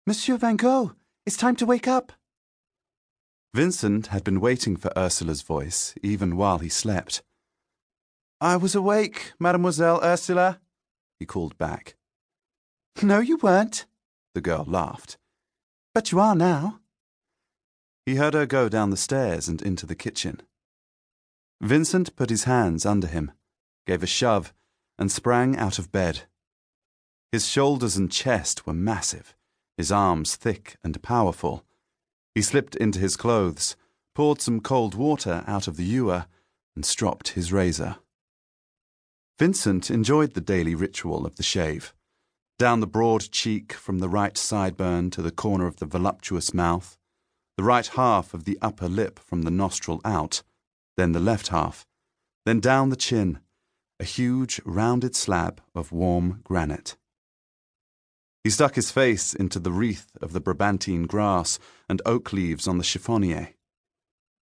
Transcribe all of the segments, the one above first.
Monsieur Van Gogh, it's time to wake up. Vincent had been waiting for Ursula's voice even while he slept. I was awake, Mademoiselle Ursula, he called back. No, you weren't, the girl laughed. But you are now. He heard her go down the stairs and into the kitchen. Vincent put his hands under him, gave a shove, and sprang out of bed. His shoulders and chest were massive, his arms thick and powerful. He slipped into his clothes, poured some cold water out of the ewer, and stropped his razor. Vincent enjoyed the daily ritual of the shave. Down the broad cheek from the right sideburn to the corner of the voluptuous mouth, the right half of the upper lip from the nostril out, then the left half, then down the chin, a huge rounded slab of warm granite. He stuck his face into the wreath of the Brabantine grass and oak leaves on the chiffonnier.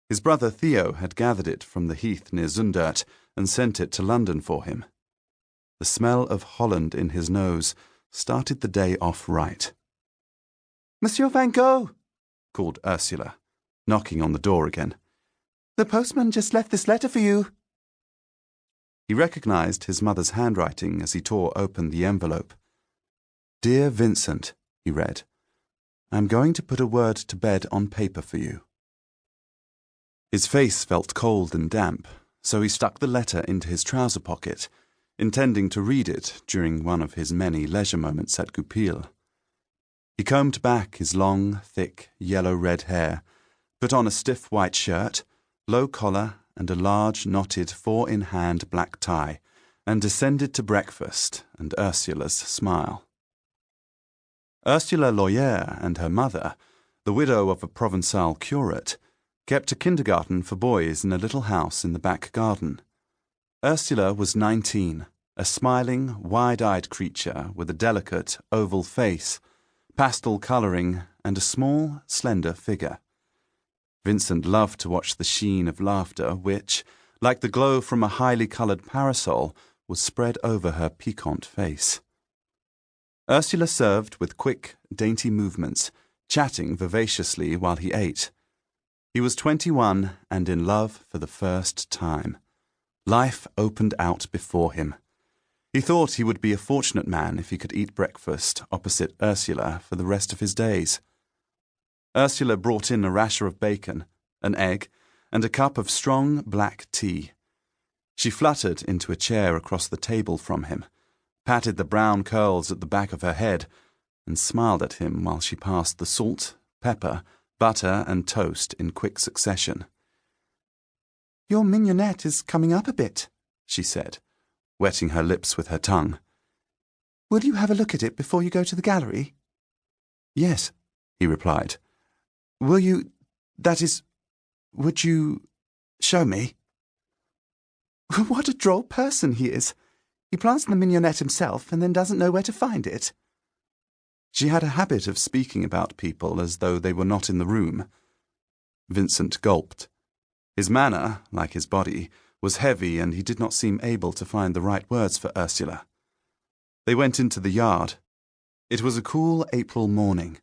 His brother Theo had gathered it from the heath near Zundert and sent it to London for him. The smell of Holland in his nose started the day off right. Monsieur Van Gogh, called Ursula, knocking on the door again. The postman just left this letter for you. He recognized his mother's handwriting as he tore open the envelope. Dear Vincent, he read, I'm going to put a word to bed on paper for you. His face felt cold and damp, so he stuck the letter into his trouser pocket, intending to read it during one of his many leisure moments at Goupil. He combed back his long, thick, yellow-red hair, put on a stiff white shirt, low collar, and a large, knotted, 4-in-hand black tie, and descended to breakfast and Ursula's smile. Ursula Loyer and her mother, the widow of a Provençal curate, kept a kindergarten for boys in a little house in the back garden. Ursula was 19, a smiling, wide-eyed creature with a delicate, oval face, pastel colouring, and a small, slender figure. Vincent loved to watch the sheen of laughter which, like the glow from a highly coloured parasol, was spread over her piquant face. Ursula served with quick, dainty movements, chatting vivaciously while he ate. He was 21 and in love for the first time. Life opened out before him. He thought he would be a fortunate man if he could eat breakfast opposite Ursula for the rest of his days. Ursula brought in a rasher of bacon, an egg, and a cup of strong black tea. She fluttered into a chair across the table from him, patted the brown curls at the back of her head, and smiled at him while she passed the salt, pepper, butter, and toast in quick succession. Your mignonette is coming up a bit, she said, wetting her lips with her tongue. Will you have a look at it before you go to the gallery? Yes, he replied. Will you, that is, would you show me? What a droll person he is. He plants the mignonette himself and then doesn't know where to find it. She had a habit of speaking about people as though they were not in the room. Vincent gulped. His manner, like his body, was heavy and he did not seem able to find the right words for Ursula. They went into the yard. It was a cool April morning,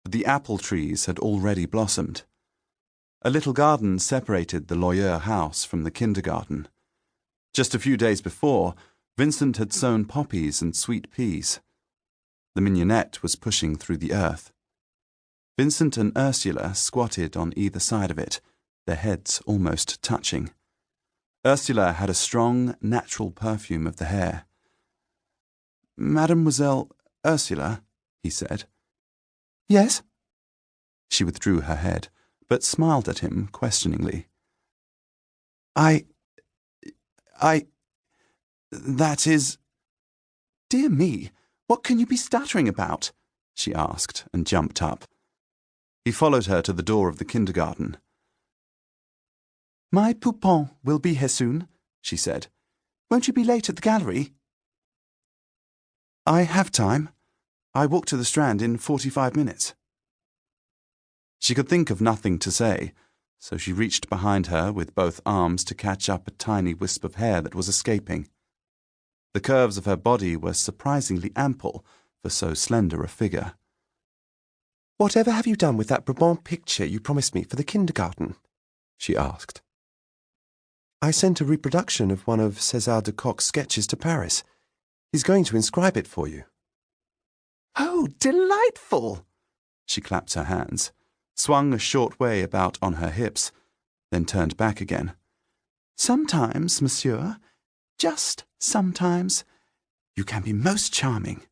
but the apple trees had already blossomed. A little garden separated the Loyer house from the kindergarten. Just a few days before, Vincent had sown poppies and sweet peas. The mignonette was pushing through the earth. Vincent and Ursula squatted on either side of it, their heads almost touching. Ursula had a strong, natural perfume of the hair. Mademoiselle Ursula, he said. Yes? She withdrew her head, but smiled at him questioningly. That is... Dear me, what can you be stuttering about? She asked and jumped up. He followed her to the door of the kindergarten. My poupon will be here soon, she said. Won't you be late at the gallery? I have time. I walk to the Strand in 45 minutes. She could think of nothing to say, so she reached behind her with both arms to catch up a tiny wisp of hair that was escaping. The curves of her body were surprisingly ample for so slender a figure. "Whatever have you done with that Brabant picture you promised me for the kindergarten?" she asked. "I sent a reproduction of one of César de Kock's sketches to Paris. He's going to inscribe it for you." "Oh, delightful!" She clapped her hands, swung a short way about on her hips, then turned back again. "Sometimes, monsieur, just sometimes, you can be most charming."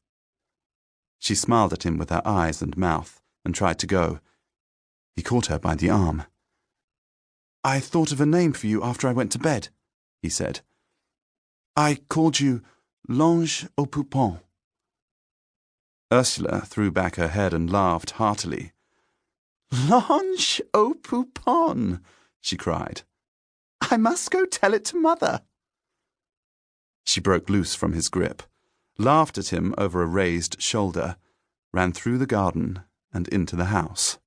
She smiled at him with her eyes and mouth and tried to go. He caught her by the arm. "I thought of a name for you after I went to bed," he said. "I called you L'Ange aux Poupons." Ursula threw back her head and laughed heartily. "L'Ange aux Poupons!" she cried. "I must go tell it to Mother." She broke loose from his grip, laughed at him over a raised shoulder, ran through the garden and into the house.